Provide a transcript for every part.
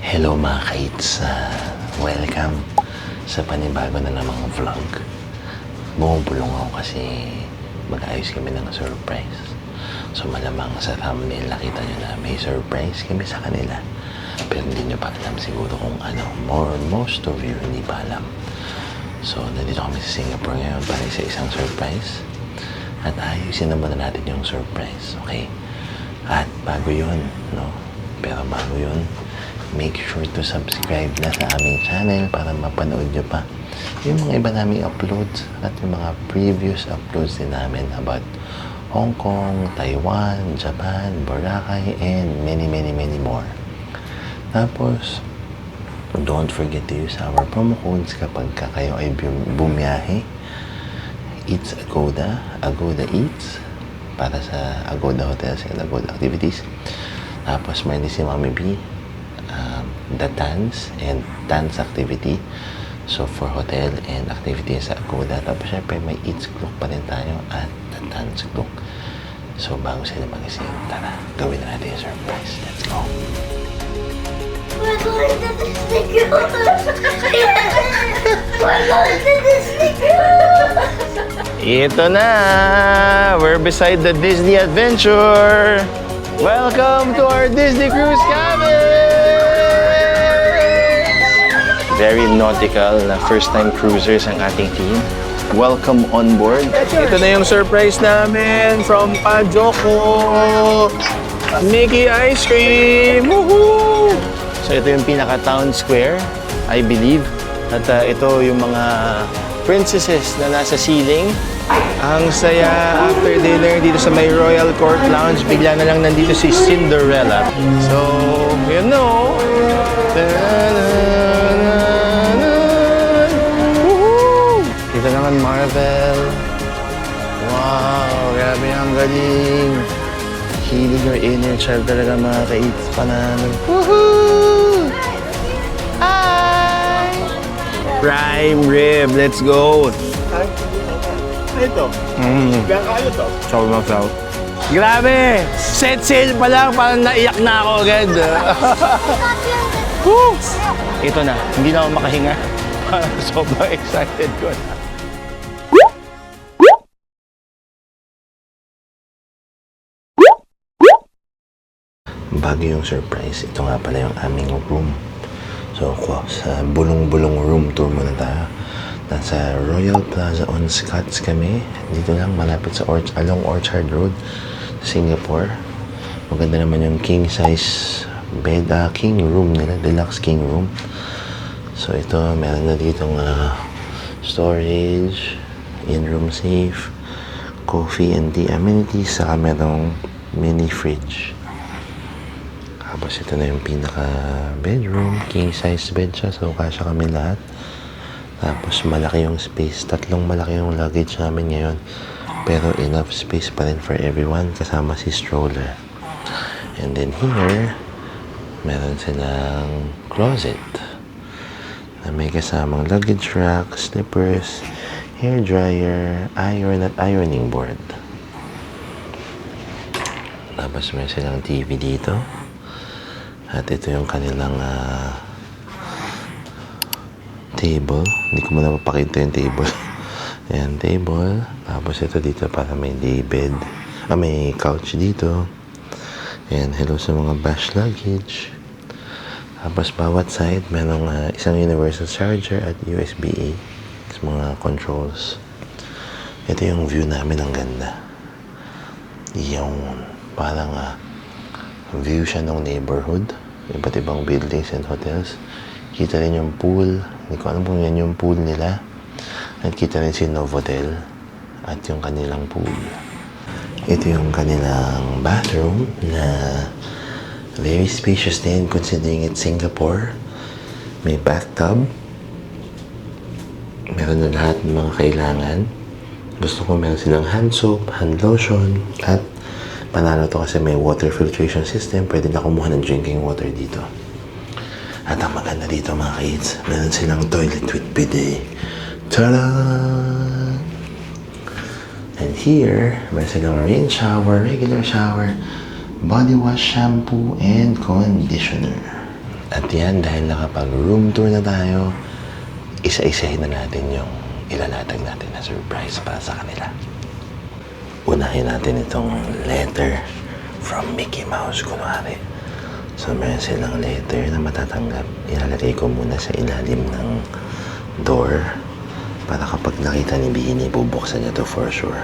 Hello mga kids, welcome sa panibago na namang vlog. Bumubulong ako kasi mag-ayos kami ng surprise. So malamang sa thumbnail nakita nyo na may surprise kami sa kanila. Pero hindi nyo pa alam siguro kung ano. Most of you hindi pa alam. So nandito kami sa Singapore ngayon para sa isang surprise. At ayusin naman na natin yung surprise, okay? At bago yun, no? Pero bago yun, make sure to subscribe na sa aming channel para mapanood nyo pa yung mga iba naming uploads at yung mga previous uploads din namin about Hong Kong, Taiwan, Japan, Boracay, and many more. Tapos, don't forget to use our promo codes kapag kayo ay bumiyahe. It's Agoda, Agoda Eats, para sa Agoda Hotels and Agoda Activities. Tapos, may si Mami B, the Tans and Tans Activity. So, for hotel and activities sa Agoda. Tapos, syempre, may Eats Clock pa rin tayo at the Tans Clock. So, bago sila mag-ising, tara, gawin na natin yung surprise. Let's go! We're going to Disney Cruise! We're going to Disney Cruise! Ito na! We're beside the Disney Adventure! Welcome to our Disney Cruise cabin! Very nautical na first-time cruisers ang ating team. Welcome on board. Ito na yung surprise namin from Pajoko. Mickey Ice Cream! Woohoo! So ito yung pinaka-town square, I believe. At ito yung mga princesses na nasa ceiling. Ang saya after dinner dito sa may Royal Court Lounge. Bigla na lang nandito si Cinderella. So, you know. Woohoo! Dito naman Marvel. Wow, grabe ang galing. Healing your inner child talaga mga ka-eats pa namin. Woohoo! Hi! Prime rib, let's go! Ito. Gano'n kayo to? Sobrang sarap. Grabe! Set sail pa lang, parang naiyak na ako agad. Woo! Ito na, hindi na ako makahinga. Sobrang excited ko na. Bago yung surprise, ito nga pala yung aming room. So, sa bulong-bulong room tour muna tayo. Nasa Royal Plaza on Scotts kami. Dito lang, malapit sa along Orchard Road, Singapore. Maganda naman yung king size bed, king room nila, deluxe king room. So, ito, meron na ditong storage, in-room safe, coffee and tea amenities, saka merong mini fridge. Tapos ito na yung pinaka bedroom, king size bed siya, so kasya kami lahat. Tapos malaki yung space, tatlong malaki yung luggage namin ngayon, pero enough space pa rin for everyone, kasama si stroller. And then here, meron silang closet na may kasamang luggage rack, slippers, hair dryer, iron at ironing board. Tapos may silang TV dito. At ito yung kanilang table. Hindi ko muna mapakita yung table. Ayan, table. Tapos ito dito para may day bed. May couch dito. Ayan, hello sa mga bash luggage. Tapos bawat side, merong isang universal charger at USB-A. Sa mga controls. Ito yung view namin, ang ganda. Yung parang view siya ng neighborhood, iba't ibang buildings and hotels. Kita rin yung pool, hindi ko alam kung yan yung pool nila. At kita rin si Novotel at yung kanilang pool. Ito yung kanilang bathroom na very spacious din considering it's Singapore. May bathtub, meron na lahat ng mga kailangan. Gusto ko meron silang hand soap, hand lotion, at panalo to kasi may water filtration system. Pwede na kumuha ng drinking water dito. At ang maganda dito mga kids, meron silang toilet with bidet. Ta-da! And here, meron silang rain shower, regular shower, body wash, shampoo, and conditioner. At yan, dahil nakapag-room tour na tayo, isa-isahin na natin yung ilalatag natin na surprise para sa kanila. Unahin natin itong letter from Mickey Mouse, kunwari. So, meron silang letter na matatanggap. Ilalagay ko muna sa ilalim ng door para kapag nakita ni Beanie, bubuksan niya to for sure.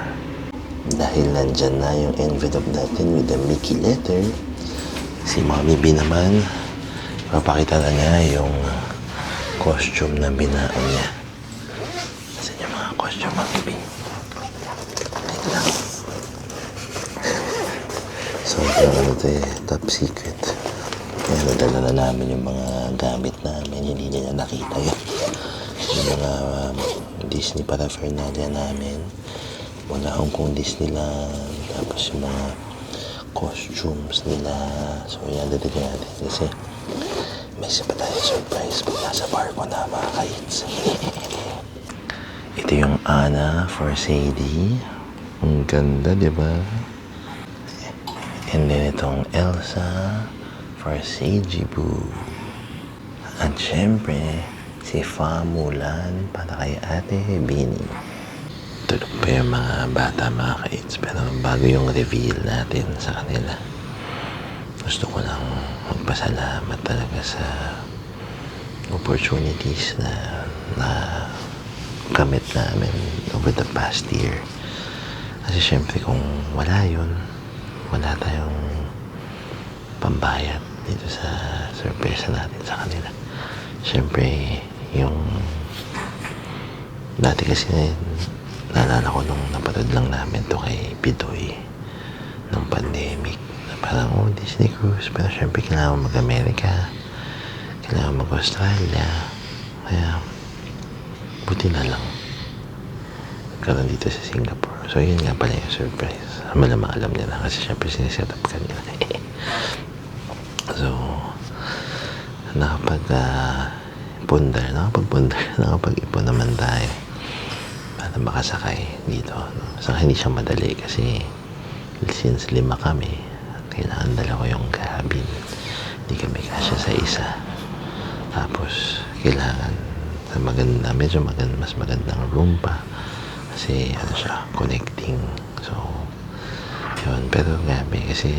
Dahil nandyan na yung envelope natin with the Mickey letter, si Mommy B naman, papakita na niya yung costume na binaon niya. Saan yung mga costume, Mommy B? Ito lang. So, ito top secret. Kaya nadala na namin yung mga gamit namin. Hindi nila nakita yun. Yung mga Disney paraphernalia namin. Mula Hong Kong Disneyland. Tapos yung mga costumes nila. So, yan dito natin. Kasi may isa pa tayo surprise pag nasa barko na, mga kids. Ito yung Anna for Sadie. Ang ganda, di ba? And then itong Elsa for Sejibu. At syempre, si Fa Mulan para kay Ate Beanie. Tulog pa yung mga bata, mga kids. Pero bago yung reveal natin sa kanila, gusto ko lang magpasalamat talaga sa opportunities na kamit namin over the past year. Kasi syempre kung wala yun, wala tayong pambayad dito sa surprise natin sa kanila. Syempre, yung dati kasi naalala ko nung napanood lang namin to kay Pidoy nung pandemic na parang Disney Cruise, pero syempre kailangan mag-Amerika, kailangan mag-Australia, kaya buti na lang karoon dito sa Singapore. So yun nga pala yung surprise. Malamang alam niya na kasi syempre siniset up kanina. So nakapag-ipon naman tayo para makasakay dito. So hindi siya madali kasi since 5 kami, kailangan dala ko yung cabin. Hindi kami kasya sa isa. Tapos kailangan sa mas magandang room pa kasi siya, connecting. So yun, pero grabe kasi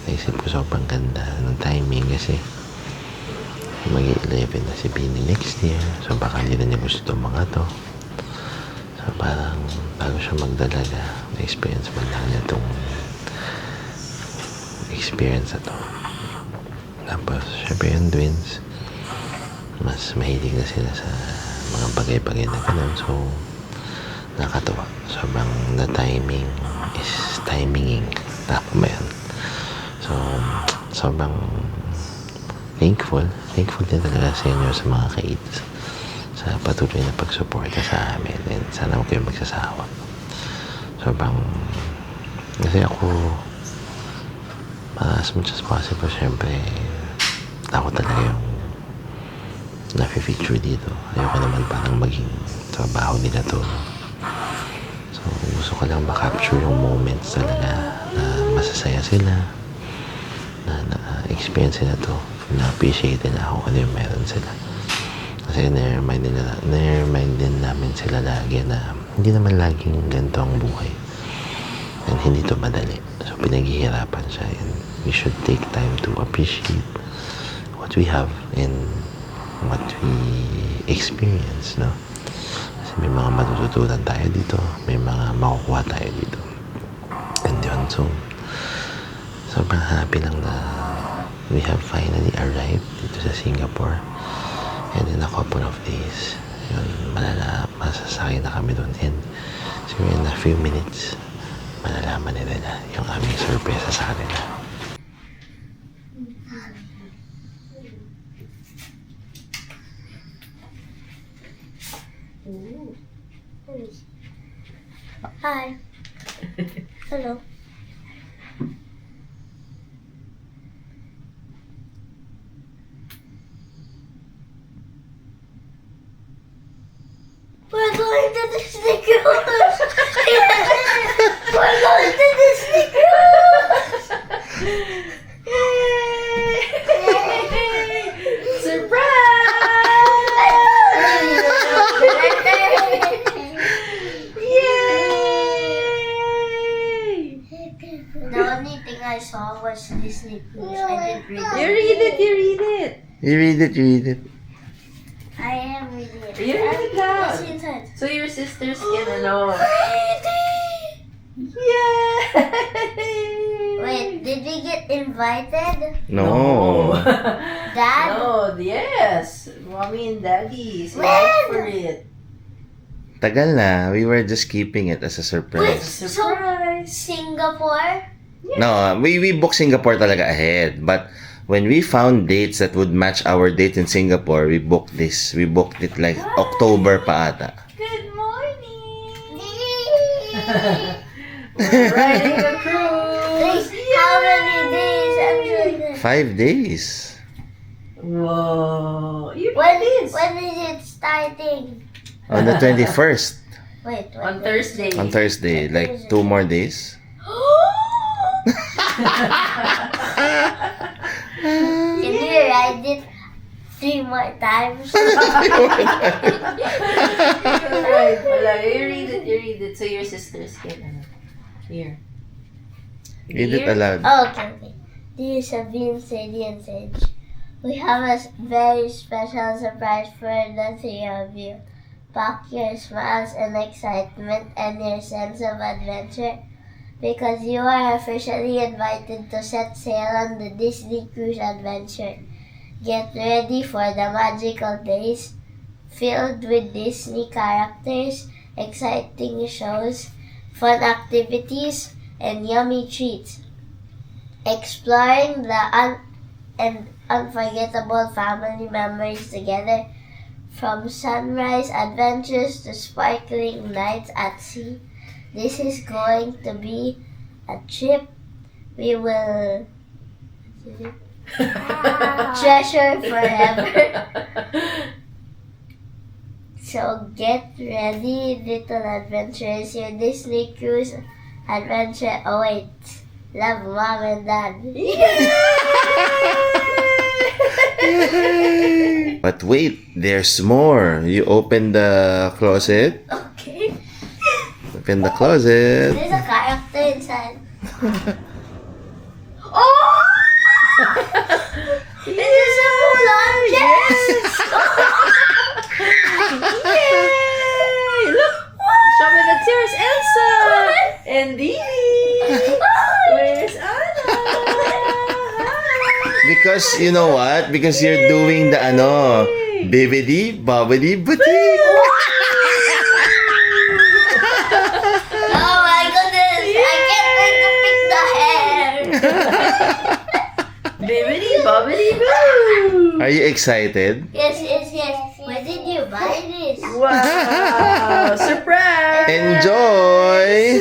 naisip ko sobrang ganda ng timing kasi mag-11 na si Beanie next year. So baka hindi na niya gusto itong mga to. So parang bago siya magdalaga, na-experience man lang niya itong experience na to. Tapos syempre yung twins, mas mahilig na sila sa mga bagay-bagay na ganun. So nakatuwa. Sobrang na timing is timinging. Tama ba yan? So sobrang thankful din talaga sa inyo, sa mga kids, sa patuloy na pagsuporta sa amin, and sana huwag kayong magsasawa. Sobrang kasi ako as much as possible, syempre ako talaga yung na-feature dito. Ayoko naman parang maging trabaho nila to. So gusto ko lang ma-capture yung moments talaga na masasaya sila, na na-experience nila to, na-appreciate nila ako kung ano yung meron sila. Kasi na-remind din namin sila lagi na hindi naman laging ganito ang buhay. And hindi to madali. So pinaghihirapan siya, and we should take time to appreciate what we have and what we experience, no? Kasi may mga matututunan tayo dito, may mga makukuha tayo dito. And yun, so sobrang happy lang na we have finally arrived dito sa Singapore, and in a couple of days yun, masasakay na kami doon, and siguro in a few minutes malalaman nila yung aming surprise sa kanila. Hi. Hello. We're going to Disney Cruise! We're going to Disney Cruise! Yay! Disney Cruise. I did read You read it, you read it. You read it, you read it. I am reading it. You read it loud. What's inside? So your sisters can know. Reading! Yay! Wait, did we get invited? No. Dad? No, yes. Mommy and daddy. So When? wait for it. Tagal na. We were just keeping it as a surprise. Surprise. Singapore? No, we booked Singapore talaga ahead. But when we found dates that would match our date in Singapore, we booked this. We booked it like October pa ata. Good morning. How We're riding a cruise. many days after this? 5 days. Whoa. You When, read this. when is it starting? On the 21st. Wait, On Thursday. On Thursday. Like 2 more days. Can you write it 3 more times? Alright, wala. You read it so your sisters can. Here. Read it aloud. Oh, okay. Dear Sabine, Sadie, and Sage, we have a very special surprise for the 3 of you. Pack your smiles and excitement and your sense of adventure because you are officially invited to set sail on the Disney Cruise Adventure. Get ready for the magical days filled with Disney characters, exciting shows, fun activities, and yummy treats. Exploring the unforgettable family memories together, from sunrise adventures to sparkling nights at sea. This is going to be a trip we will treasure forever. So get ready, little adventurers. Your Disney Cruise adventure awaits. Love, Mom and Dad. But wait, there's more. You open the closet. Okay. Open the closet. There's a character inside. Oh! It is a Mulan dress! Yay! Look! Show me the tears, Elsa! And Dee! Where's Anna? Because you know what? Because you're doing the bibbidi bobbidi boutique. Oh my goodness! I can't wait to pick the hair! Bibbidi bobbidi boo! Are you excited? Yes. Where did you buy this? Wow! Surprise! Enjoy!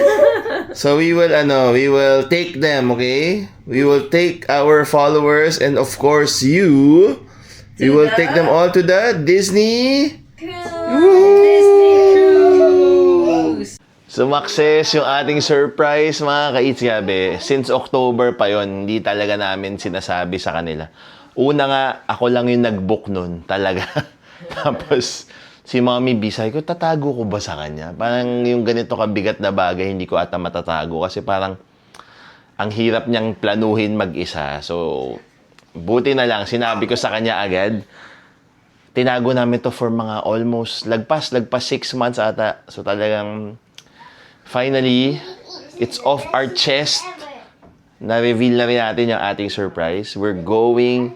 So we will take them, okay? We will take our followers and of course you. We will take them all to the Disney. Disney Cruise! Sumakses yung ating surprise, mga ka-Eats Gabi. Since October pa yon, hindi talaga namin sinasabi sa kanila. Una nga, ako lang yung nag-book nun, talaga. Tapos, si Mommy B, sabi ko, tatago ko ba sa kanya? Parang yung ganito kabigat na bagay, hindi ko ata matatago. Kasi parang, ang hirap niyang planuhin mag-isa. So, buti na lang, sinabi ko sa kanya agad. Tinago namin to for mga almost, lagpas 6 months ata. So, talagang, finally, it's off our chest. Na-reveal na rin natin yung ating surprise. We're going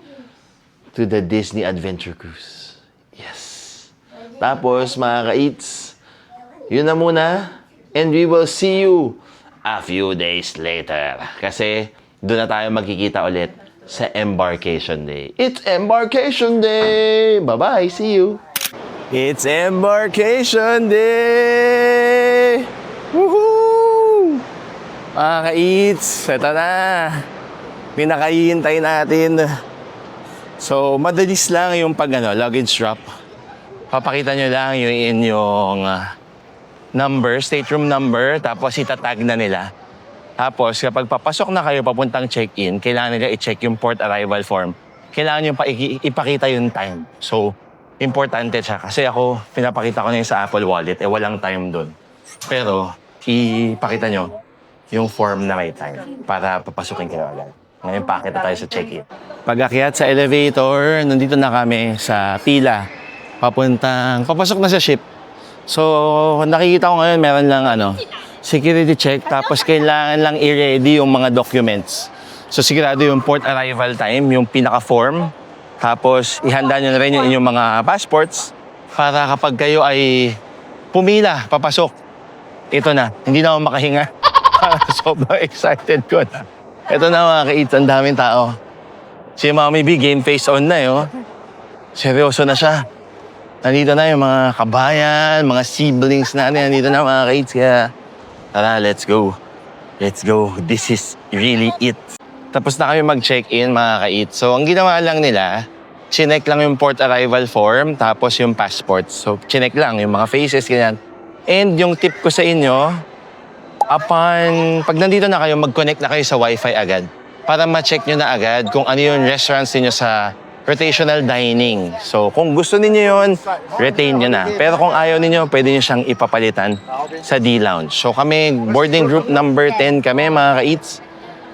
to the Disney Adventure Cruise. Yes. Tapos, mga ka-Eats, yun na muna. And we will see you a few days later. Kasi, doon na tayo magkikita ulit sa Embarkation Day. It's Embarkation Day! Bye-bye! See you! It's Embarkation Day! Woohoo! Mga ka-Eats, eto na. Pinakahihintay natin. So, madalis lang yung luggage drop. Papakita nyo lang yung inyong number, stateroom number, tapos itatag na nila. Tapos, kapag papasok na kayo papuntang check-in, kailangan nila i-check yung port arrival form. Kailangan nyo ipakita yung time. So, importante siya. Kasi ako, pinapakita ko na yun sa Apple Wallet, walang time doon. Pero, ipakita nyo yung form na may time para papasukin kayo agad. Ngayon, pakita tayo sa check-in. Pag-akyat sa elevator, nandito na kami sa pila. Papasok na sa ship. So, nakikita ko ngayon, meron lang security check. Tapos, kailangan lang i-ready yung mga documents. So, sigurado yung port arrival time, yung pinaka-form. Tapos, ihanda nyo na rin yung inyong mga passports para kapag kayo ay pumila, papasok. Ito na, hindi na ako makahinga. Sobrang excited ko na. Ito na mga ka-eats, ang daming tao. Si Mommy B, game face on na Seryoso na siya. Nandito na yung mga kabayan, mga siblings natin. Nandito na mga ka-eats. Kaya tara, let's go. Let's go. This is really it. Tapos na kami mag-check-in mga ka-eats. So ang ginawa lang nila, chinek lang yung port arrival form, tapos yung passport. So chinek lang yung mga faces, ganyan. And yung tip ko sa inyo, pag nandito na kayo, mag-connect na kayo sa Wi-Fi agad para ma-check nyo na agad kung ano yung restaurants niyo sa rotational dining. So, kung gusto niyo yun, retain nyo na. Pero kung ayaw niyo, pwede nyo siyang ipapalitan sa D-Lounge. So, kami, boarding group number 10 kami, mga ka-eats.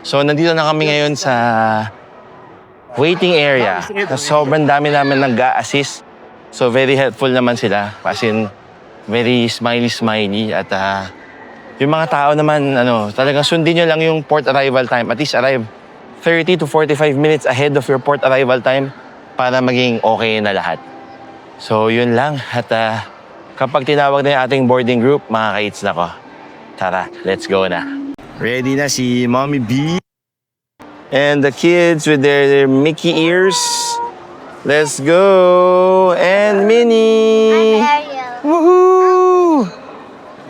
So, nandito na kami ngayon sa waiting area. Sobrang dami namin nag-a-assist. So, very helpful naman sila. As in, very smiley. At yung mga tao naman, talagang sundin nyo lang yung port arrival time. At least arrive 30 to 45 minutes ahead of your port arrival time para maging okay na lahat. So, yun lang. At kapag tinawag na yung ating boarding group, mga ka-eats na ko. Tara, let's go na. Ready na si Mommy B. And the kids with their Mickey ears. Let's go. And Minnie. Ariel. Woohoo!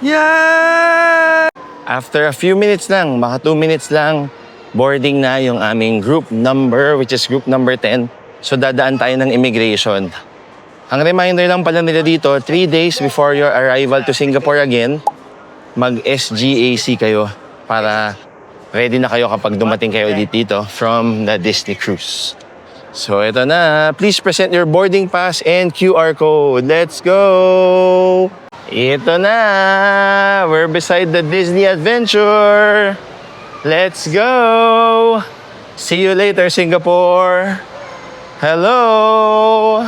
Yeah! After a few minutes lang, mga 2 minutes lang, boarding na yung aming group number, which is group number 10. So dadaan tayo ng immigration. Ang reminder lang pala nila dito, 3 days before your arrival to Singapore again, mag-SGAC kayo para ready na kayo kapag dumating kayo dito from the Disney Cruise. So ito na, please present your boarding pass and QR code. Let's go! Ito na! We're beside the Disney Adventure! Let's go! See you later, Singapore! Hello!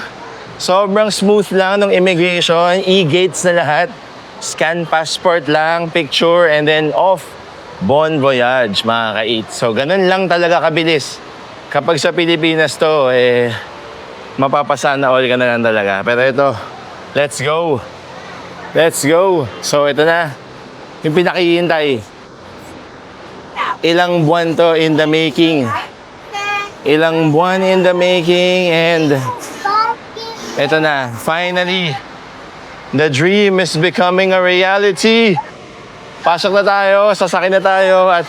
Sobrang smooth lang ng immigration. E-gates na lahat. Scan passport lang, picture, and then off. Bon voyage, mga ka-eats. So, ganun lang talaga kabilis. Kapag sa Pilipinas to, mapapasana all ka na lang talaga. Pero ito, let's go! Let's go! So, ito na. Yung pinakihintay. Ilang buwan to in the making. Ilang buwan in the making. And ito na. Finally, the dream is becoming a reality. Pasok na tayo. Sasakay na tayo. At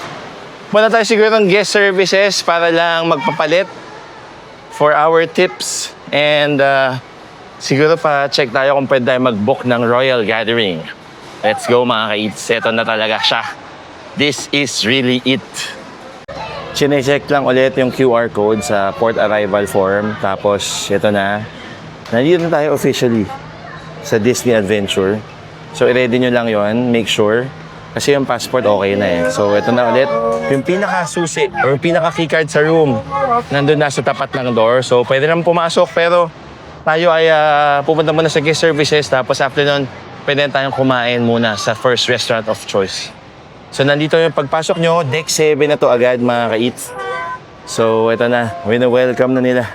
muna tayo siguro ng guest services para lang magpapalit for our tips. And siguro pa-check tayo kung pwede tayo mag-book ng Royal Gathering. Let's go mga ka-eats. Ito na talaga siya. This is really it. Chine-check lang ulit yung QR code sa port arrival form. Tapos ito na. Nandito na tayo officially sa Disney Adventure. So i-ready nyo lang yon, make sure. Kasi yung passport okay na So ito na ulit. Yung pinaka-susi or pinaka-keycard sa room, nandun na sa tapat ng door. So pwede naman pumasok pero tayo ay pupunta muna sa guest services. Tapos after nun, pwede tayong kumain muna sa first restaurant of choice. So nandito yung pagpasok nyo, deck 7 na to agad mga ka-eats. So ito na, wina-welcome na nila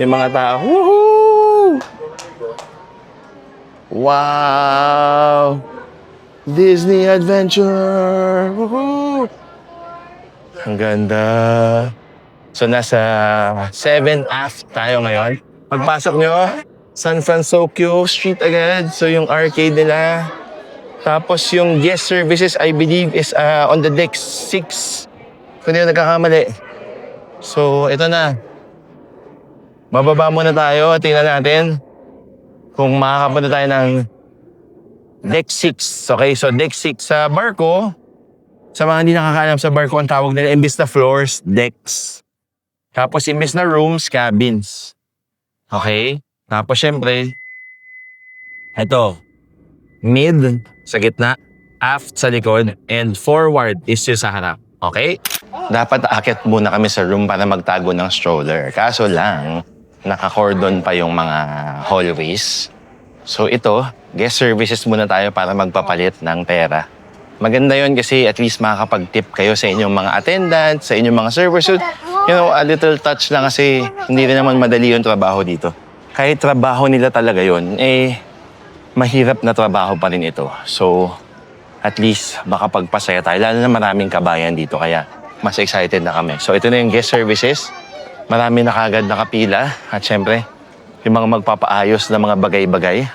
yung mga tao. Woohoo! Wow! Disney Adventure! Woohoo! Ang ganda. So nasa 7 aft tayo ngayon. Pagpasok nyo, San Francisco Street agad. So yung arcade nila. Tapos yung guest services, I believe, is on the deck 6. Kung hindi nagkakamali. So, ito na. Bababa muna tayo. Tingnan natin kung makakapunta tayo ng deck 6. Okay, so deck 6 sa barko. Sa mga hindi nakakaalam sa barko, ang tawag nila, imbis na floors, decks. Tapos imbis na rooms, cabins. Okay? Tapos syempre, ito, mid sa gitna, aft sa likod, and forward is yung sa harap. Okay? dapat akit muna kami sa room para magtago ng stroller. Kaso lang, naka-cordon pa yung mga hallways. So ito, guest services muna tayo para magpapalit ng pera. Maganda yon kasi at least makakapag-tip kayo sa inyong mga attendants, sa inyong mga servers. So, you know, a little touch lang kasi hindi rin naman madali yung trabaho dito. Kahit trabaho nila talaga yon, mahirap na trabaho pa rin ito. So, at least makapagpasaya tayo. Lalo na maraming kabayan dito, kaya mas excited na kami. So, ito na yung guest services. Marami na kagad nakapila. At syempre, yung mga magpapaayos na mga bagay-bagay.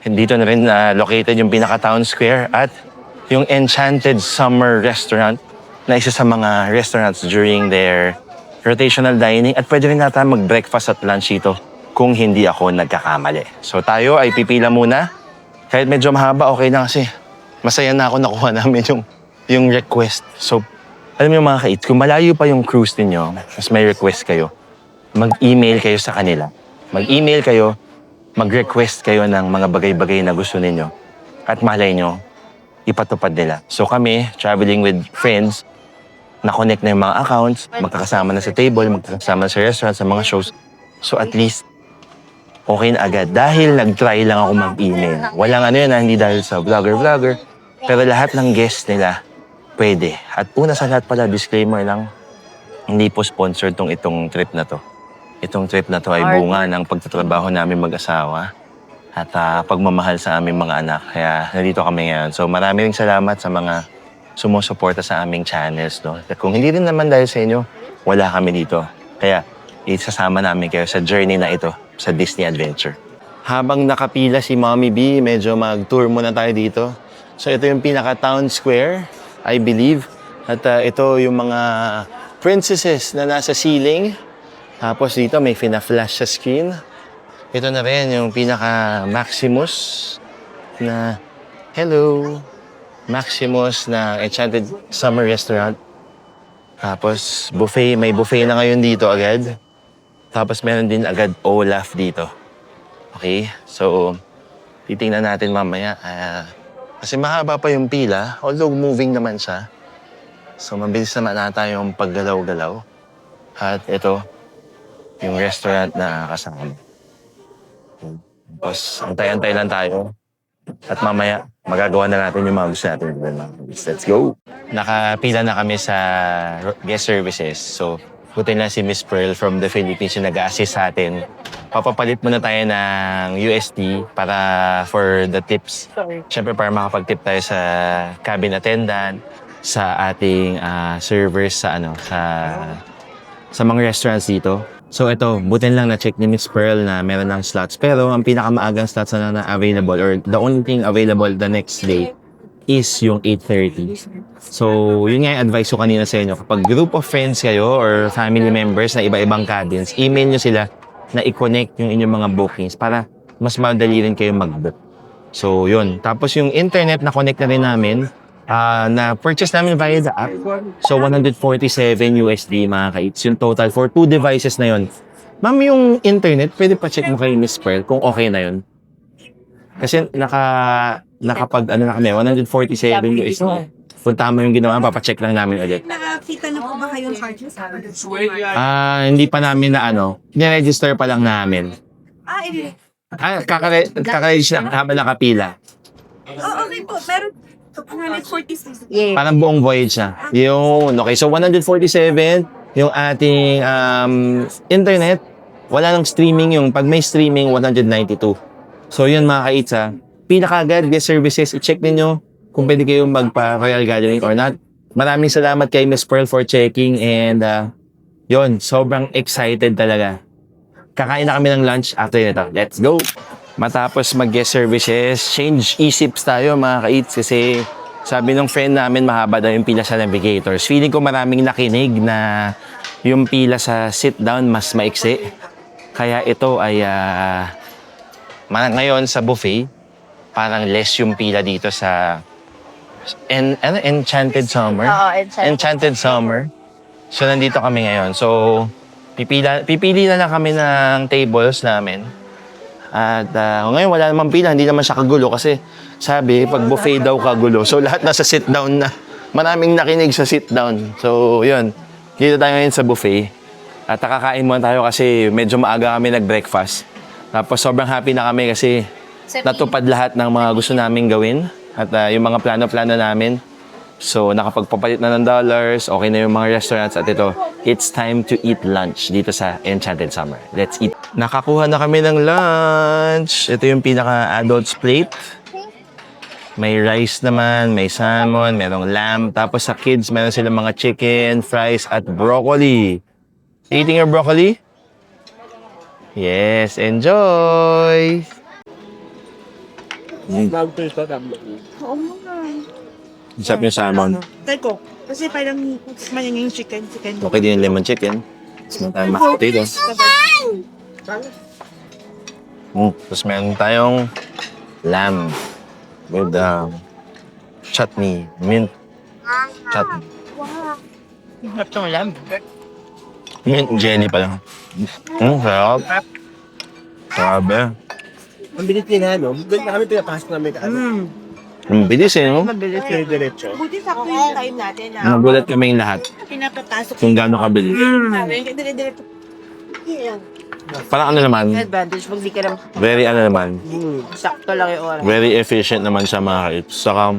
Dito na rin located yung pinaka-town square at yung Enchanted Summer Restaurant na isa sa mga restaurants during their rotational dining. At pwede rin natin mag-breakfast at lunch dito kung hindi ako nagkakamali. So tayo ay pipila muna. Kahit medyo mahaba, okay na kasi masaya na ako nakuha namin yung request. So, alam niyo mga kait, kung malayo pa yung cruise niyo, mas may request kayo, mag-email kayo sa kanila. Mag-email kayo, mag-request kayo ng mga bagay-bagay na gusto ninyo. At malay nyo, ipatupad nila. So kami, traveling with friends, na-connect na yung mga accounts, magkakasama na sa table, magkakasama na sa restaurant, sa mga shows. So at least, okay na agad. Dahil nag-try lang ako mag-email. Walang ano yun, hindi dahil sa vlogger. Pero lahat ng guests nila, pwede. At una sa lahat pala, disclaimer lang, hindi po sponsored itong trip na to. Itong trip na to ay bunga ng pagtatrabaho namin mag-asawa at pagmamahal sa aming mga anak. Kaya nandito kami ngayon. So maraming salamat sa mga sumusuporta sa aming channels. No? At kung hindi rin naman dahil sa inyo, wala kami dito. Kaya isasama namin kayo sa journey na ito sa Disney Adventure. Habang nakapila si Mommy B, medyo mag-tour muna tayo dito. So ito yung pinaka-town square, I believe. At ito yung mga princesses na nasa ceiling. Tapos dito may fina-flash sa screen. Ito na rin yung pinaka-Maximus na, hello, Maximus na Enchanted Summer Restaurant. Tapos buffet, may buffet na ngayon dito agad. Tapos meron din agad Olaf dito. Okay, so titingnan natin mamaya. Kasi mahaba pa yung pila, although moving naman siya. So mabilis naman nata yung paggalaw-galaw. At ito, yung restaurant na kasama. Tapos, antay-antay lang tayo. At mamaya, magagawa na natin yung mga gusto natin. Let's go! Nakapila na kami sa guest services. So, buti na si Miss Pearl from the Philippines yung nag-assist sa atin. Papapalit muna tayo ng USD para for the tips. Siyempre, para makapag-tip tayo sa cabin attendant, sa ating servers, sa mga restaurants dito. So ito, butin lang na-check ni Miss Pearl na meron ng slots. Pero ang pinakamaagang slots na available or the only thing available the next day is yung 8:30. So yun nga yung advice ko kanina sa inyo. Kapag group of friends kayo or family members na iba-ibang cabins, email nyo sila na i-connect yung inyong mga bookings para mas madali rin kayo mag-book. So yun. Tapos yung internet na connect na rin namin, na-purchase namin via the app. So, 147 USD mga kaits. Yung total for 2 devices na yun. Ma'am, yung internet, pwede pa check mo kay Miss Pearl kung okay na yun. Kasi nakapag, na kami, 147 USD. Kung tama yung ginawa, papacheck lang namin ulit. Nakakita na po ba kayong charges? Hindi pa namin ni-register pa lang namin. Kaka-register habang nakapila. Okay po. Meron 146. Parang buong voyage na. Yun, okay. So, 147, yung ating internet, wala nang streaming yung, pag may streaming, 192. So, yun mga kaitsa. Pinakagad, guest services, i-check ninyo kung pwede kayong magpa-Royal Gathering or not. Maraming salamat kay Miss Pearl for checking and yun, sobrang excited talaga. Kakain na kami ng lunch after nito. Let's go! Matapos mag-guest services, change e-sips tayo mga kaits kasi sabi ng friend namin mahaba daw yung pila sa navigators. Feeling ko maraming nakinig na yung pila sa sit-down mas maiksi. Kaya ito ay ngayon sa buffet, parang less yung pila dito sa Enchanted Summer. Oo, Enchanted Summer. So nandito kami ngayon. So pipili na lang kami ng tables namin. At ngayon wala namang pila, hindi naman siya kagulo kasi sabi pag buffet daw kagulo. So lahat nasa sit down na. Maraming nakinig sa sit down. So yun. Dito tayo ngayon sa buffet. At nakakain muna tayo kasi medyo maaga kami nag-breakfast. Tapos sobrang happy na kami kasi natupad lahat ng mga gusto naming gawin. At yung mga plano-plano namin. So nakapagpapalit na ng dollars, okay na yung mga restaurants. At ito, it's time to eat lunch dito sa Enchanted Summer. Let's eat. Nakakuha na kami ng lunch. Ito yung pinaka-adult's plate. May rice naman, may salmon, merong lamb. Tapos sa kids, meron silang mga chicken, fries, at broccoli. Eating your broccoli? Yes, enjoy! Bago to yung tatlo. Oo nga. Sarap yung salmon. Teko, kasi parang manyang chicken. Okay din yung lemon chicken. Meron tayong mashed potatoes. Tapos meron tayong lamb with chutney, mint chutney. Ito mo lang. Mint jelly pa lang. Sarap. Grabe. Ang bilis din ano. Doon na kami pinapasok namin ka ano. Ang bilis eh, no? Mabilis kayo diretso. Buti sakto yung time natin na Nagulat kaming lahat pinapapasok. kung gaano kabilis. Dire-diretso. Parang ano naman, Advantage pag di ka naman very ano naman, sakto lang yung oras. very efficient naman siya mga kaits. Saka,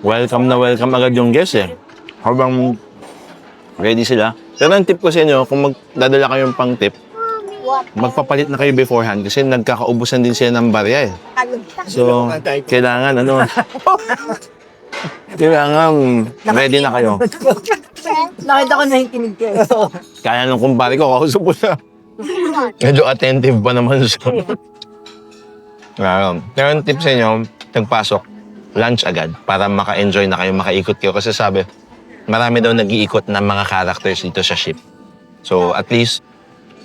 welcome na welcome agad yung guests eh. Habang ready sila. Pero ang tip ko sa inyo, kung magdadala kayong pang tip, magpapalit na kayo beforehand kasi nagkakaubusan din sila ng barya eh. So, kailangan ano, kailangan ready na kayo. Nakita ko nakikinig kayo. Kaya nung kumpare ko, kausap ko siya. Medyo attentive pa naman siya. Pero ang tip sa inyo, nagpasok, lunch agad para maka-enjoy na kayo, makaikot kayo. Kasi sabi, marami daw nag-iikot ng mga characters dito sa ship. So at least,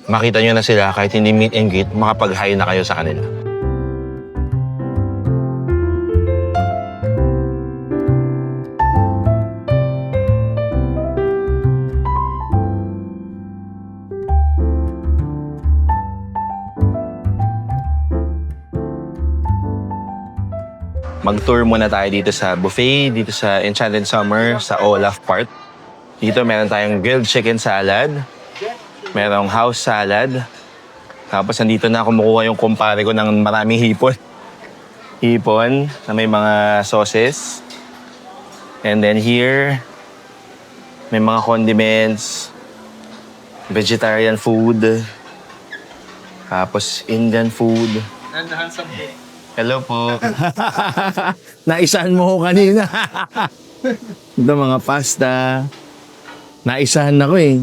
makita nyo na sila kahit hindi meet and greet, makapag-hi na kayo sa kanila. Mag-tour muna tayo dito sa buffet, dito sa Enchanted Summer, sa Olaf Park. Dito meron tayong grilled chicken salad, merong house salad, tapos nandito na kumukuha yung kumpare ko ng maraming hipon. Hipon na may mga sauces. And then here, may mga condiments, vegetarian food, tapos Indian food. Hello po. Naisahan mo ko kanina. Ito mga pasta. Naisahan ako eh.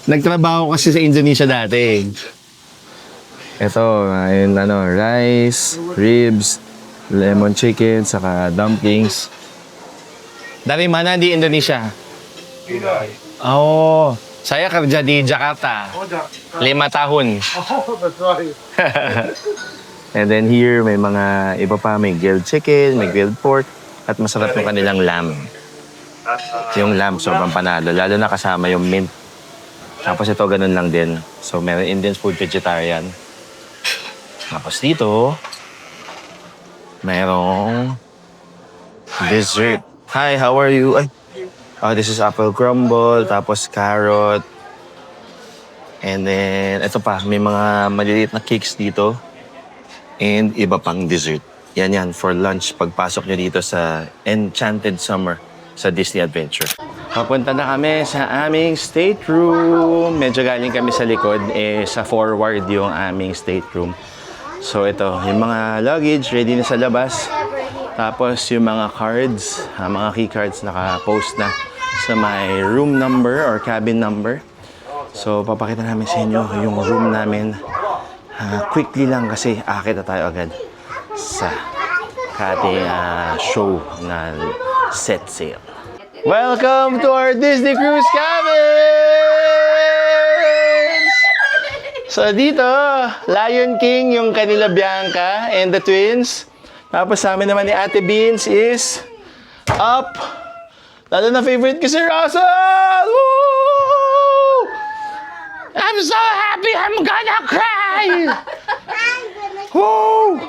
Nagtrabaho kasi sa Indonesia dati. Ito, ayun, ano, rice, ribs, lemon chicken, saka dumplings. Dari mana di Indonesia? Oh, saya kerja di Jakarta. 5 tahun. And then here, may mga iba pa. May grilled chicken, may grilled pork, at masarap yung kanilang lamb. Yung lamb, sobrang panalo. Lalo na kasama yung mint. Tapos ito, ganun lang din. So, meron Indian food, vegetarian. Tapos dito, merong dessert. Hi, how are you? Ay, this is apple crumble, tapos carrot. And then, ito pa, may mga maliliit na cakes dito. And iba pang dessert. Yan, for lunch pagpasok nyo dito sa Enchanted Summer sa Disney Adventure. Papunta na kami sa aming stateroom. Medyo galing kami sa likod, sa forward yung aming stateroom. So ito, yung mga luggage ready na sa labas. Tapos yung mga cards, mga key cards naka-post na sa may room number or cabin number. So papakita namin sa inyo yung room namin. Quickly lang kasi akit na tayo agad sa ating show na set sail. Welcome to our Disney Cruise Cabins! So dito, Lion King, yung kanila Bianca and the twins. Tapos sa amin naman ni Ate Beans is Up. Lalo na favorite ko si Russell! Woo! I'm so happy I'm gonna cry! Woo!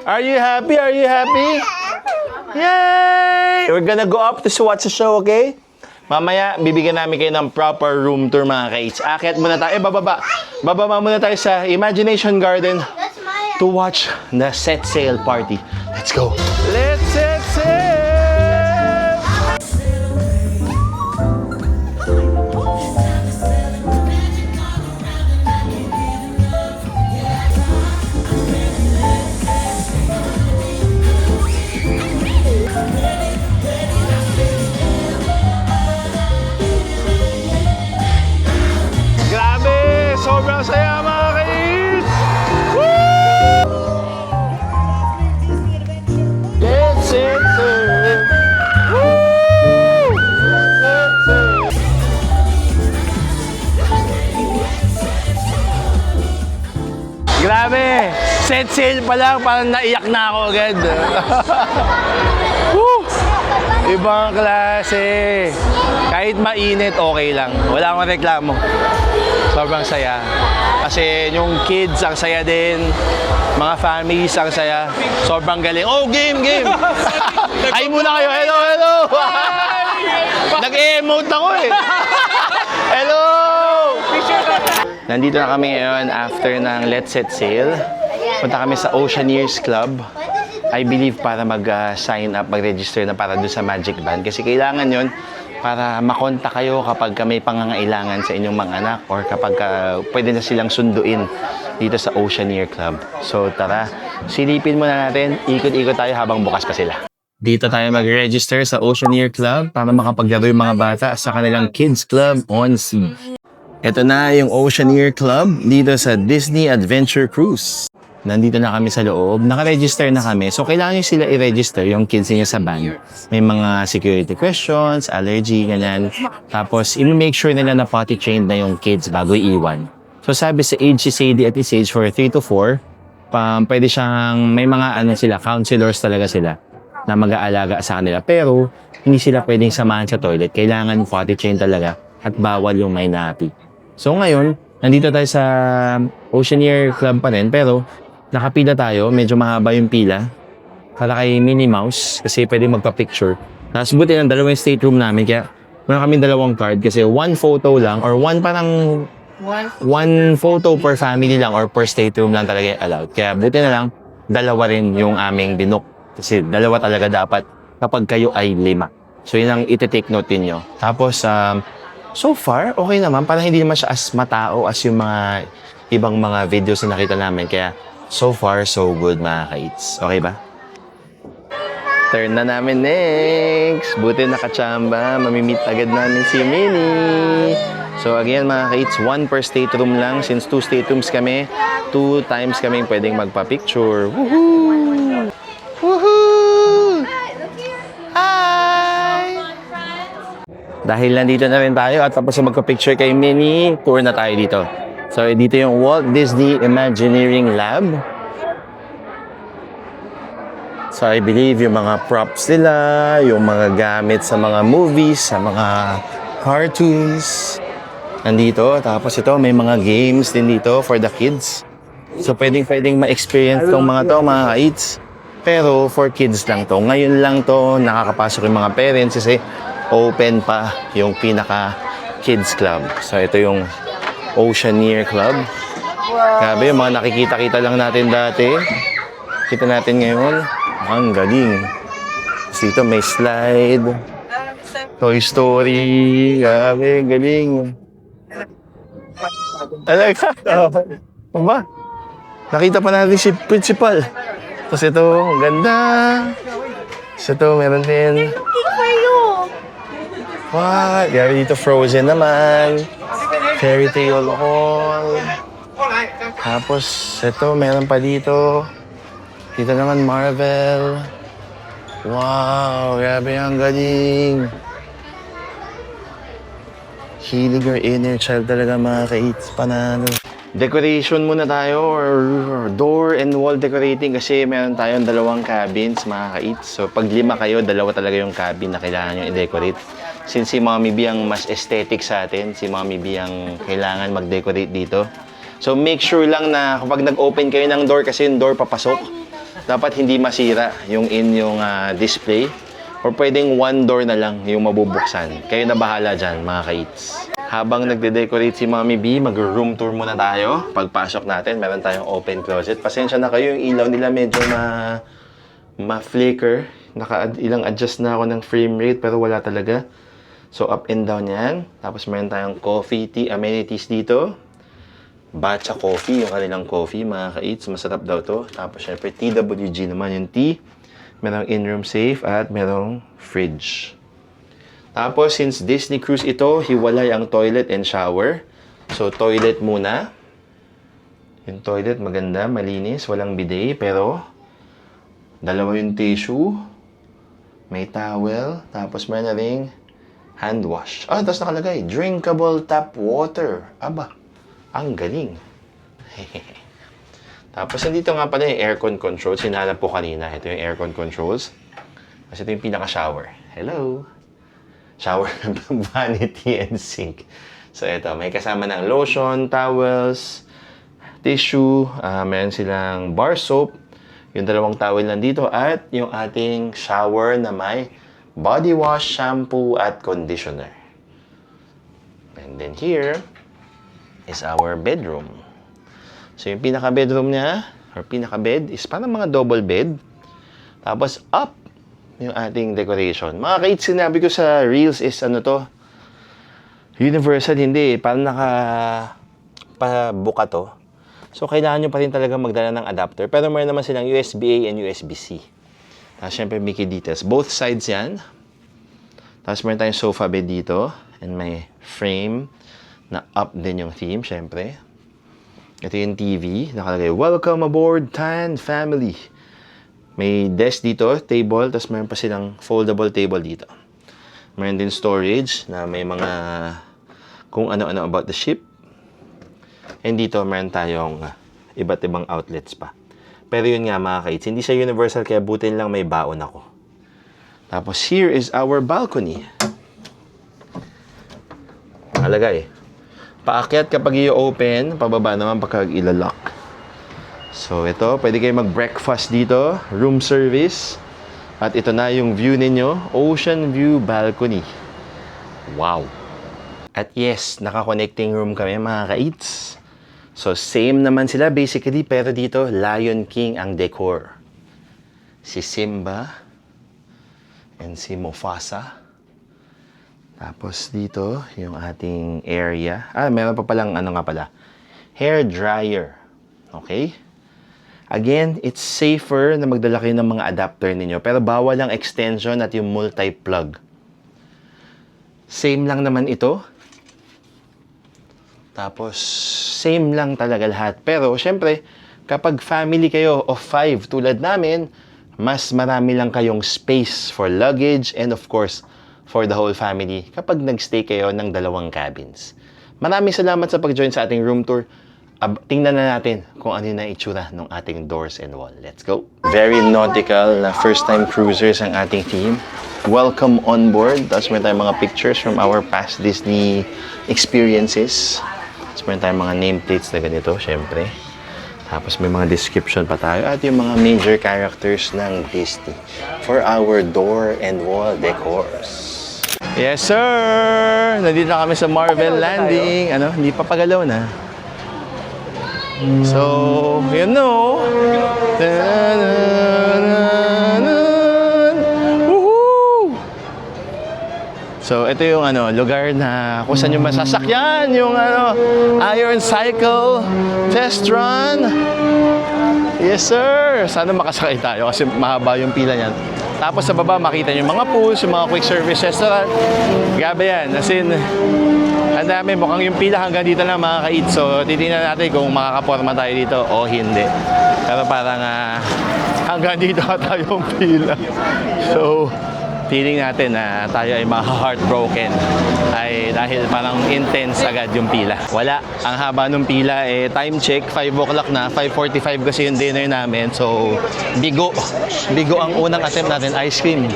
Are you happy? Are you happy? Yay! We're gonna go up to watch the show, okay? Mamaya, bibigyan namin kayo ng proper room tour, mga ka-H. Akit muna tayo. Bababa. Bababa muna tayo sa Imagination Garden That's my to watch the set sail party. Let's go. Let's set sail! Grabe! Sobrang saya, mga ka-H! Let's set sail! Woo! Let's set sail! Grabe! Set sail pa lang, parang naiyak na ako agad. Woo! Ibang klase. Kahit mainit, okay lang. Wala akong reklamo. Sobrang saya. Kasi yung kids, ang saya din. Mga families, ang saya. Sobrang galing. Oh, game, game! Ay muna kayo. Hello, hello! Nag-emote ako eh. Hello! Nandito na kami ngayon after ng Let's Set Sail. Punta kami sa Oceaneers Club. I believe para mag-sign up, mag-register na para doon sa Magic Band. Kasi kailangan yon para makontak kayo kapag may pangangailangan sa inyong mga anak or kapag pwede na silang sunduin dito sa Oceaneer Club. So tara, silipin muna natin. Ikot-ikot tayo habang bukas pa sila. Dito tayo mag-register sa Oceaneer Club para makapaglaro yung mga bata sa kanilang Kids Club on Sea. Ito na yung Oceaneer Club dito sa Disney Adventure Cruise. Nandito na kami sa loob. Naka-register na kami. So, kailangan nyo sila i-register yung kids niyo sa band. May mga security questions, allergy, ganyan. Tapos, i-make sure nila na potty trained na yung kids bago iwan. So, sabi sa age si Sadie at his age for 3 to 4, pwede siyang, may mga counselors talaga sila na mag-aalaga sa kanila. Pero, hindi sila pwedeng samahan sa toilet. Kailangan potty trained talaga at bawal yung may nappy. So, ngayon, nandito tayo sa Oceaneer Club pa rin, pero nakapila tayo, medyo mahaba yung pila. Para kay Minnie Mouse, kasi pwede magpa-picture. Tapos buti ng dalawang stateroom namin, kaya meron kami dalawang card kasi one photo lang or one photo per family lang or per stateroom lang talaga allowed. Kaya buti na lang, dalawa rin yung aming binook. Kasi dalawa talaga dapat kapag kayo ay 5. So yun ang iti-take note ninyo. Tapos, so far, okay naman. Parang hindi naman siya as matao as yung mga ibang mga videos na nakita namin. Kaya, so far, so good, mga ka-Eats. Okay ba? Turn na namin next. Buti nakachamba. Mamimit agad namin si Minnie. So again, mga ka-Eats, 1 per stateroom lang. Since 2 staterooms kami, 2 times kami pwedeng magpa-picture. Woohoo! Woohoo! Hi! Dahil nandito na rin tayo at tapos na magpa-picture kay Minnie, tour na tayo dito. So, dito yung Walt Disney Imagineering Lab. So, I believe yung mga props nila, yung mga gamit sa mga movies, sa mga cartoons, nandito. Tapos ito, may mga games din dito for the kids. So, pwedeng ma-experience tong mga to, mga ka-Eats. Pero, for kids lang to. Ngayon lang to, nakakapasok yung mga parents kasi open pa yung pinaka-kids club. So, ito yung Oceaneer Club. Grabe, yung mga nakikita-kita lang natin dati. Kita natin ngayon. Ang galing. Dito may slide. Toy Story. Grabe, galing. Talaga? Oh, ba? Nakita pa natin si Principal. Tapos ito, ang ganda. Tapos ito, meron din. What? Grabe dito, Frozen naman. Fairy Tale Hall. Tapos, ito, meron pa dito. Dito naman, Marvel. Wow, grabe ang galing. Healing your inner child talaga, mga ka-Eats. Panalo. Decoration muna tayo or door and wall decorating kasi meron tayong 2 cabins, mga ka-Eats. So, pag 5 kayo, 2 talaga yung cabin na kailangan nyo i-decorate. Since si Mommy B ang mas aesthetic sa atin, si Mommy B ang kailangan mag-decorate dito. So, make sure lang na kapag nag-open kayo ng door, kasi yung door papasok, dapat hindi masira yung inyong display. Or pwedeng one door na lang yung mabubuksan. Kayo na bahala dyan, mga ka-eats. Habang nagde-decorate si Mommy B, mag-room tour muna tayo. Pagpasok natin, meron tayong open closet. Pasensya na kayo, yung ilaw nila medyo ma-flicker. Ilang adjust na ako ng frame rate, pero wala talaga. So, up and down yan. Tapos meron tayong coffee, tea, amenities dito. Batcha coffee, yung kanilang coffee, mga ka-eats. Masarap daw to. Tapos, syempre, TWG naman yung tea. Merong in-room safe at merong fridge. Tapos, since Disney Cruise ito, hiwalay ang toilet and shower. So, toilet muna. Yung toilet, maganda, malinis, walang bidet. Pero, dalawa yung tissue. May towel. Tapos, meron na ring hand wash. Tapos nakalagay, drinkable tap water. Aba, ang galing. Tapos, nandito nga pala yung aircon controls. Sinanap po kanina. Ito yung aircon controls. Kasi ito yung pinaka-shower. Hello! Shower, vanity, and sink. So, ito. May kasama ng lotion, towels, tissue. Meron silang bar soap. Yung dalawang towel nandito. At yung ating shower na may body wash, shampoo, at conditioner. And then here is our bedroom. So, yung pinaka-bedroom niya, or pinaka-bed, is parang mga double bed. Tapos, up yung ating decoration. Mga ka-eats, sinabi ko sa Reels is, ano to, universal, hindi. Parang naka-buka to. So, kailangan nyo pa rin talaga magdala ng adapter. Pero mayroon naman silang USB-A and USB-C. Tapos, syempre, Mickey details. Both sides yan. Tapos, meron tayong sofa bed dito. And may frame na up din yung theme, syempre. Ito yung TV. Nakalagay, welcome aboard, Tan Family. May desk dito, table, tapos meron pa silang foldable table dito. Meron din storage na may mga kung ano-ano about the ship. And dito, meron tayong iba't ibang outlets pa. Pero yun nga, mga ka-eats, hindi siya universal, kaya butin lang may baon ako. Tapos, here is our balcony. Nakalagay, paakyat kapag i-open, pababa naman pagka ilalock. So, ito, pwede kayo mag-breakfast dito, room service. At ito na yung view ninyo, ocean view balcony. Wow! At yes, naka-connecting room kami, mga ka-eats. So, same naman sila basically, pero dito, Lion King ang decor. Si Simba and si Mufasa. Tapos dito, yung ating area. Meron pa palang, hair dryer. Okay? Again, it's safer na magdala kayo ng mga adapter ninyo. Pero bawal ang extension at yung multi-plug. Same lang naman ito. Tapos, same lang talaga lahat. Pero, syempre, kapag family kayo of 5 tulad namin, mas marami lang kayong space for luggage and of course, for the whole family kapag nagstay kayo ng 2 cabins. Maraming salamat sa pag-join sa ating room tour. Tingnan na natin kung ano na itsura ng ating doors and wall. Let's go! Very nautical na first-time cruisers ang ating team. Welcome on board. Tapos meron tayong mga pictures from our past Disney experiences. Tapos meron tayong mga nameplates na ganito, syempre. Tapos may mga description pa tayo at yung mga major characters ng Disney for our door and wall decors. Yes, sir! Nandito na kami sa Marvel Landing. Hindi pa pagalaw na. So, you know. Woohoo! So, ito yung lugar na kung saan yung masasakyan, yung Iron Cycle Test Run. Yes, sir! Sana makasakay tayo kasi mahaba yung pila niyan. Tapos sa baba, makita nyo yung mga pools, yung mga quick service restaurant. Grabe yan. As in, ang dami. Mukhang yung pila hanggang dito na, mga ka-eat. So, titingnan natin kung makakaporma tayo dito o hindi. Pero parang hanggang dito tayong pila. So, feeling natin na tayo ay heartbroken ay dahil parang intense agad yung pila. Wala. Ang haba ng pila, time check, 5 o'clock na. 5:45 kasi yung dinner namin. So, bigo. Bigo ang unang attempt natin, ice cream.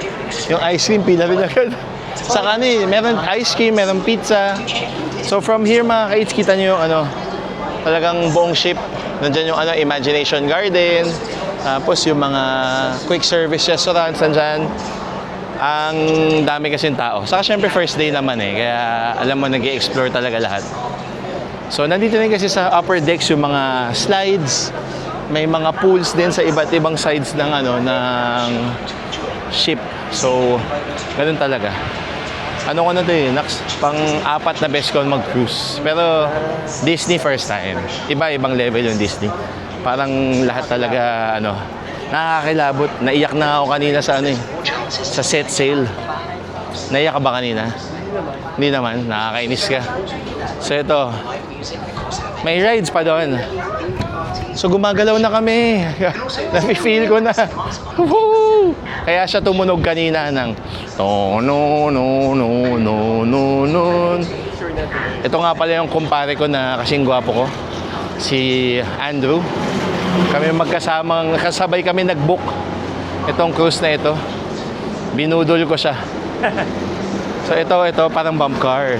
Yung ice cream, pila rin agad. Sa kanin, meron ice cream, meron pizza. So, from here, mga ka-eats, kita nyo yung talagang buong ship. Nandyan yung Imagination Garden. Tapos yung mga quick service restaurants nandyan. Ang dami kasing tao. Saka syempre first day naman eh. Kaya alam mo, nag-i-explore talaga lahat. So nandito rin kasi sa upper decks yung mga slides. May mga pools din sa iba't ibang sides ng ng ship. So ganun talaga. Ano ko na to eh, pang-apat na best ko mag-cruise. Pero Disney first time. Iba-ibang level yung Disney. Parang lahat talaga nakakakilabot. Naiyak na ako kanina sa sa set sail. Naiyak ka ba kanina? Hindi naman, nakakainis ka. So ito, may rides pa doon. So gumagalaw na kami. Nafe-feel ko na. Woo! Kaya siya tumunog kanina ng no no no no no no no. Ito nga pala yung kumpare ko na kasing gwapo ko. Si Andrew. Kami kasabay kami nag-book itong cruise na ito. Binudol ko siya. So ito parang bump car.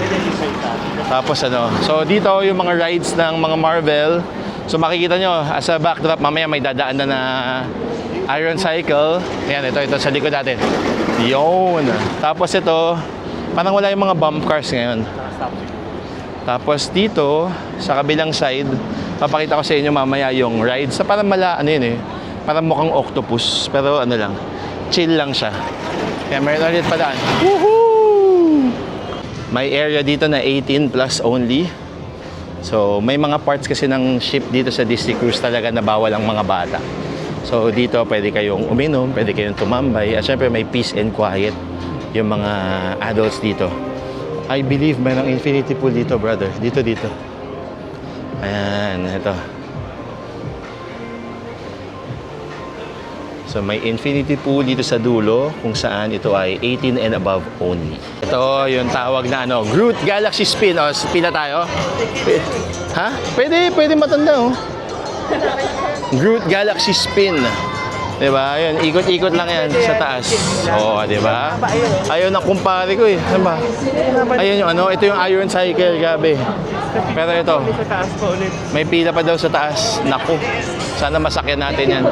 Tapos so dito yung mga rides ng mga Marvel. So makikita nyo, as a backdrop, mamaya may dadaan na Iron Cycle. Ayan, ito sa likod natin. Yun. Tapos ito, parang wala yung mga bump cars ngayon. Tapos dito, sa kabilang side, papakita ko sa inyo mamaya yung rides. Sa parang parang mukhang octopus. Pero lang, chill lang siya. Kaya mayroon ulit padaan. Woohoo! May area dito na 18 plus only. So, may mga parts kasi ng ship dito sa Disney Cruise talaga na bawal ang mga bata. So, dito pwede kayong uminom, pwede kayong tumambay. At syempre may peace and quiet yung mga adults dito. I believe mayroong infinity pool dito, brother. Dito. Ayan, ito. So may infinity pool dito sa dulo kung saan ito ay 18 and above only. Ito yung tawag na Groot Galaxy Spin. O, spin na tayo. Ha? Pwede matanda Groot Galaxy Spin. Diba? Ayun, ikot-ikot lang yan sa taas. Oo, diba? Ayun ang kumpare ko eh. Diba? Ayun yung ito yung Iron Cycle, gabi. Pero ito, may pila pa daw sa taas. Naku, sana masakyan natin yan.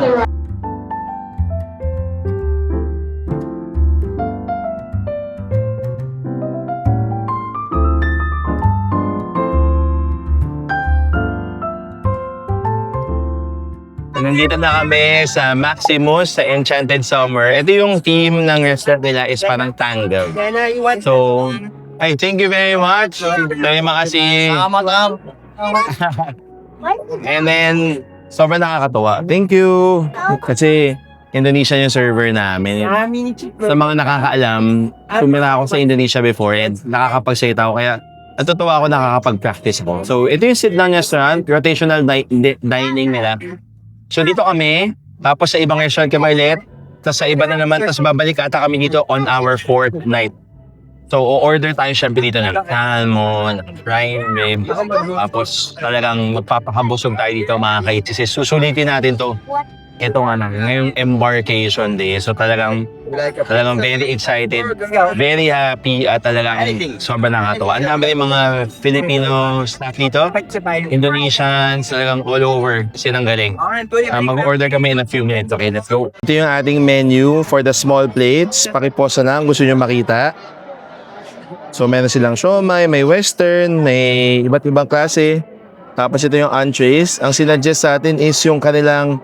Nandito na kami sa Maximus, sa Enchanted Summer. Ito yung theme ng restaurant nila is parang Tangled. So, thank you very much. Terima kasih. And then, sobrang nakakatuwa. Thank you. Kasi, Indonesia yung server namin. Sa mga nakakaalam, tumira ako sa Indonesia before and nakakapagsalita ako. Kaya, natutuwa ako nakakapag-practice ako. So, ito yung sit-down restaurant, rotational dining nila. So dito kami, tapos sa ibang restaurant kami ulit, tapos sa iba na naman, tapos babalik ata kami dito on our 4th night. So o-order tayo syempre dito ng salmon, prime rib, tapos talagang magpapakabusog tayo dito mga kaitis. Susulitin natin to. Ito nga lang, ngayong embarkation day. So talagang very excited, very happy at talagang sobrang nakakatuwa. Ang dami mga Filipino staff dito, Indonesians, talagang all over. Silang galing. Mag-order kami in a few minutes. Okay, let's go. Ito yung ating menu for the small plates. Pakiposa na kung gusto nyo makita. So meron silang siomai, may western, may iba't ibang klase. Tapos ito yung entrees. Ang sinuggest sa atin is yung kanilang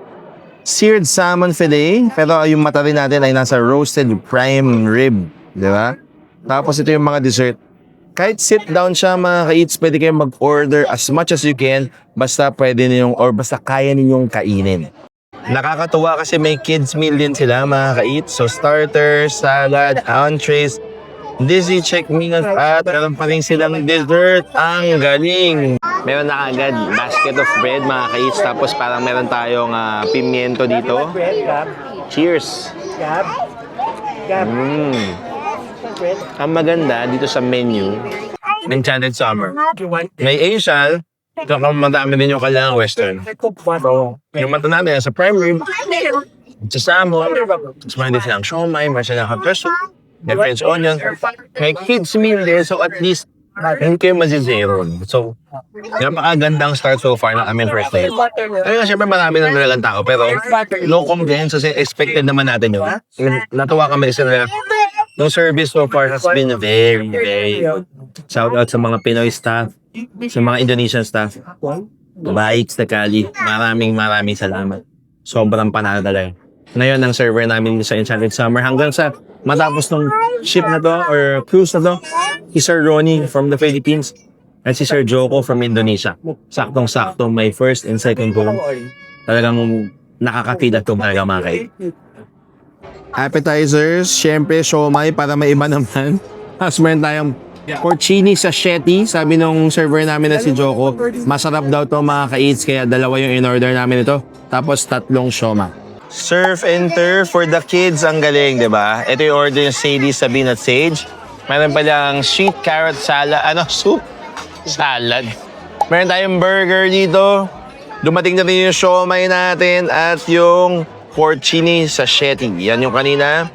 seared salmon fillet, pero yung mata rin natin ay nasa roasted prime rib, di ba? Tapos ito yung mga dessert. Kahit sit down siya mga ka-eats, pwede kayong mag-order as much as you can, basta pwede ninyong or basta kaya ninyong kainin. Nakakatuwa kasi may kids meal din sila mga ka-eats. So starters, salad, entrees, Disney check meals at meron pa rin silang dessert. Ang galing! Meron na agad basket of bread mga ka-eats. Tapos parang meron tayong pimiento dito. Cheers! Ang maganda dito sa menu, Enchanted Summer. May Asian, saka madami din yung kailangan western. Yung mata natin sa prime rib, sa salmon, tapos may din silang siomai, may silang pesto, may French onion. May kids meal din, so at least Hindi kayo masisero. So, napakagandang start so far ng aming first day. Ayun, syempre marami ng talagang tao, pero no complaints kasi expected naman natin yun. Natuwa kami kasi yung service so far has been very, very good. Shout out sa mga Pinoy staff, sa mga Indonesian staff. Baik sa Kali. Maraming salamat. Sobrang panalo talaga. Ngayon, ang server namin sa Enchanted Summer hanggang sa matapos ng ship na to or cruise na to, si Sir Ronnie from the Philippines at si Sir Joko from Indonesia. Saktong-sakto, my first and second home. Talagang nakakatila itong talaga mga kay. Appetizers, syempre, siomay para may iba naman. Tapos meron tayong porcini sa shetty. Sabi nung server namin na si Joko, masarap daw to mga ka-eats, kaya dalawa yung in-order namin ito. Tapos 3 sioma. Surf and turf for the kids, ang galing, di ba? Ito yung order yung Sadie, Sabine at Sage. Meron palang sweet carrot salad, soup? Salad. Meron tayong burger dito. Dumating na rin yung siomay natin at yung porcini sa shetty. Yan yung kanina.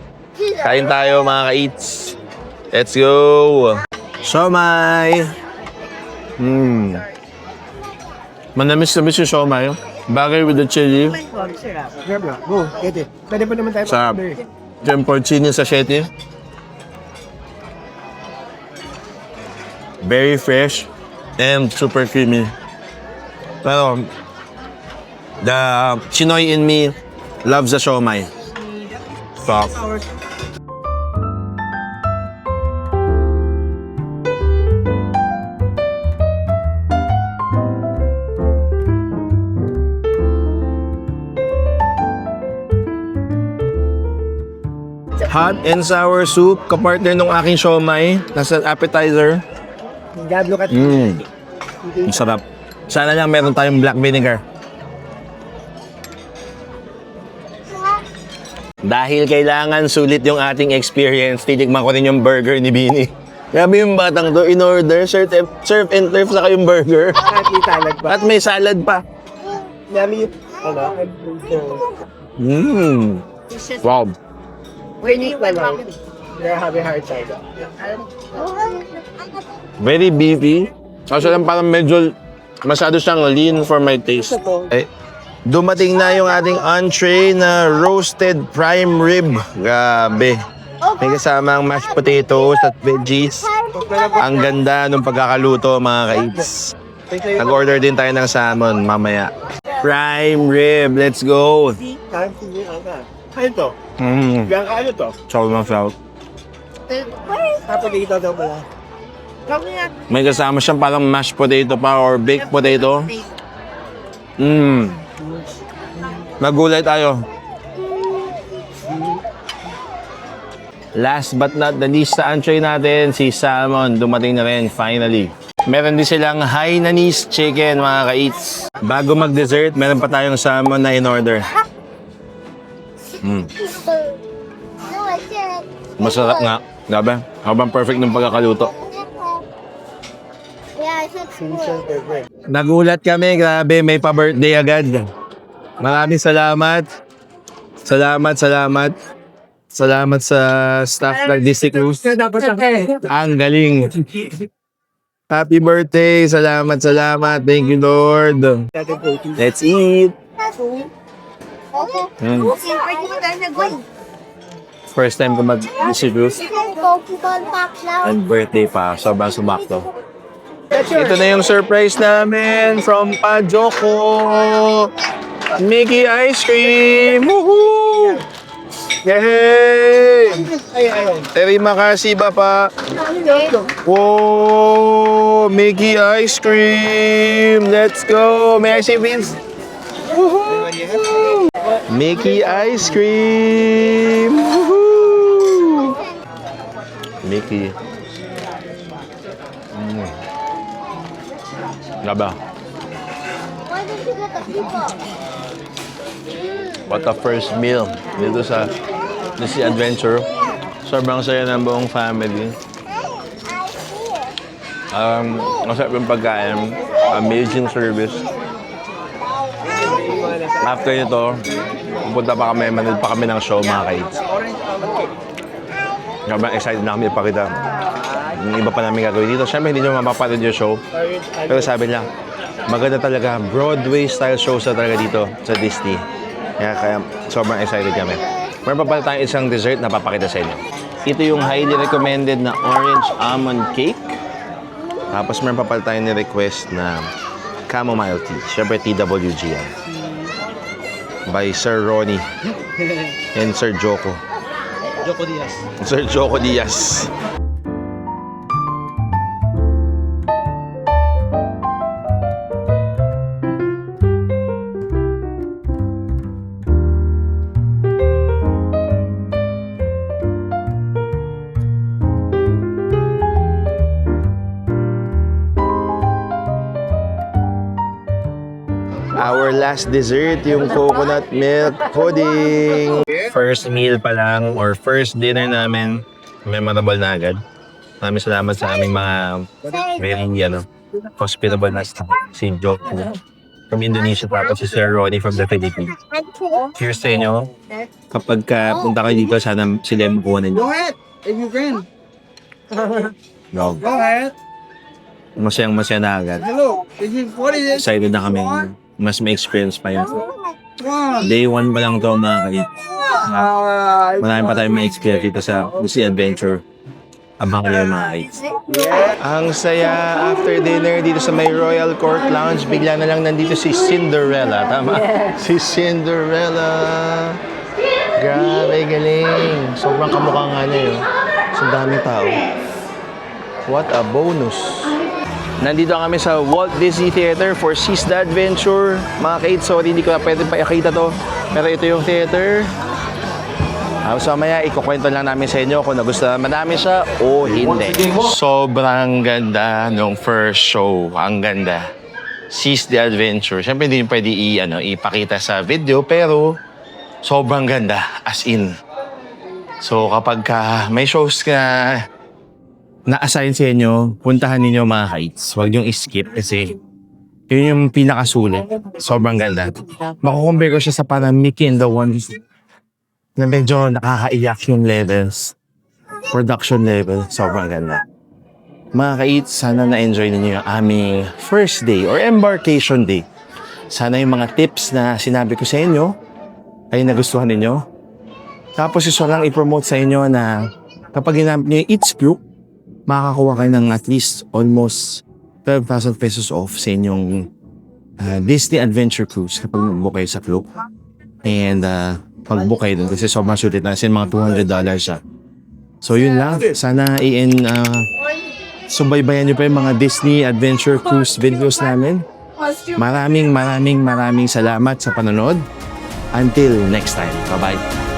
Kain tayo mga ka-eats. Let's go! Siomay! Manamis-namis yung siomay. Bagay with the chili. Go, get it. Pwede pa naman tayo. Sarap. Yung porcini sa shetty. Very fresh and super creamy. Pero, the Chinoy in me loves the siomay. Soft. Hot and sour soup, kapartner nung aking siomay. Nasa appetizer. God, look at Ang sarap. Sana lang meron tayong black vinegar. Dahil kailangan sulit yung ating experience, titikman ko rin yung burger ni Bini. Grabe yung batang to, in order, surf and turf, saka yung burger. At may salad pa. At may salad pa. Yummy. Wow. They're having hard time. Very beefy. Kaso lang parang medyo masyado siyang lean for my taste. Eh, dumating na yung ating entree na roasted prime rib. Grabe. May kasamang mashed potatoes at veggies. Ang ganda ng pagkakaluto mga ka-eats. Nag-order din tayo ng salmon mamaya. Prime rib, let's go. Ano to? Bianca, ano to? Sobrang sarap. Potato daw pala. May kasama siyang parang mashed potato pa or baked potato. Magulay tayo. Last but not the least sa entree natin, si salmon. Dumating na rin, finally. Meron din silang Hainanese chicken, mga ka-eats. Bago mag-dessert, meron pa tayong salmon na in-order. Masarap nga. Grabe. Habang perfect ng pagkakaluto. Nagulat kami. Grabe, may pa-birthday agad. Maraming salamat. Salamat sa staff ng Disney Cruise. Ang galing. Happy birthday. Salamat. Thank you, Lord. Let's eat. First time ko mag-Disney Cruise. And birthday pa. Sobrang sumakto. Ito na yung surprise namin from Pajoko. Mickey Ice Cream! Woohoo! Yay! Terima kasih, Bapak. Oh, Mickey Ice Cream! Let's go! May I see Vince? Woohoo! Mickey Ice Cream! Woohoo! Mickey. Gaba. Why did you get the people? What a first meal dito sa Disney Adventure. Sobrang saya ng buong family. Masarap yung pagkain. Amazing service. After nito, pupunta pa kami, manood pa kami ng show mga kids. Sobrang excited na kami ipakita yung iba pa namin gagawin dito. Siyempre, hindi nyo mapapanood yung show. Pero sabi lang, maganda talaga. Broadway-style shows na talaga dito sa Disney. Kaya sobrang excited kami. Meron pa pala tayong isang dessert na papakita sa inyo. Ito yung highly recommended na orange almond cake. Tapos meron pa pala tayong ni-request na chamomile tea. Siyempre, TWG yan. By Sir Ronnie and Sir Joko. Sir Joko Diaz. Our last dessert, yung coconut milk pudding. First meal pa lang or first dinner namin, memorable na agad. Maraming salamat sa aming mga very hospitable na staff. Si Joko from Indonesia, tapos si Sir Ronnie from the Philippines. Cheers sa inyo. Kapag punta kayo dito, sana sila yung makuha ninyo. Go ahead, if you can. No. Go ahead. Masayang-masaya na agad. Hello, this is what is it? Excited na kami. Mas may experience pa yun. Wow. Day 1 pa lang ito, mga kait. Marami pa tayong may experience dito sa Disney Adventure. Abang kayo, mga kait. Ang saya after dinner dito sa may Royal Court Lounge. Bigla na lang nandito si Cinderella. Tama? Si Cinderella. Grabe, galing. Sobrang kamukha nga niya yun. So daming tao. What a bonus. Nandito kami sa Walt Disney Theater for Seas the Adventure. Mga kait, sorry, hindi ko na pwede pakita to. Pero ito yung theater. So maya, ikukwento lang namin sa inyo kung nagustuhan namin siya o hindi. Sobrang ganda nung first show. Ang ganda. Seas the Adventure. Siyempre, hindi pwede ipakita sa video, pero sobrang ganda. As in. So kapag may shows na na-assign sa inyo, puntahan ninyo, mga kites. Huwag niyong skip kasi yun yung pinakasulit. Sobrang ganda. Makukumpare ko siya sa parang Mickey and the Ones na medyo nakakaiyak yung levels. Production level. Sobrang ganda. Mga kites, sana na-enjoy ninyo yung aming first day or embarkation day. Sana yung mga tips na sinabi ko sa inyo ay nagustuhan ninyo. Tapos gusto lang i-promote sa inyo na kapag ginamit nyo yung Eats Group, makakakuha kayo ng at least almost 12,000 pesos off sa inyong Disney Adventure Cruise kapag mag-book kayo sa club. And pag-book kayo dun kasi sobrang sulit na kasi mga $200 siya. So yun lang. Sana subaybayan nyo pa yung mga Disney Adventure Cruise videos namin. Maraming salamat sa panonood. Until next time. Bye-bye.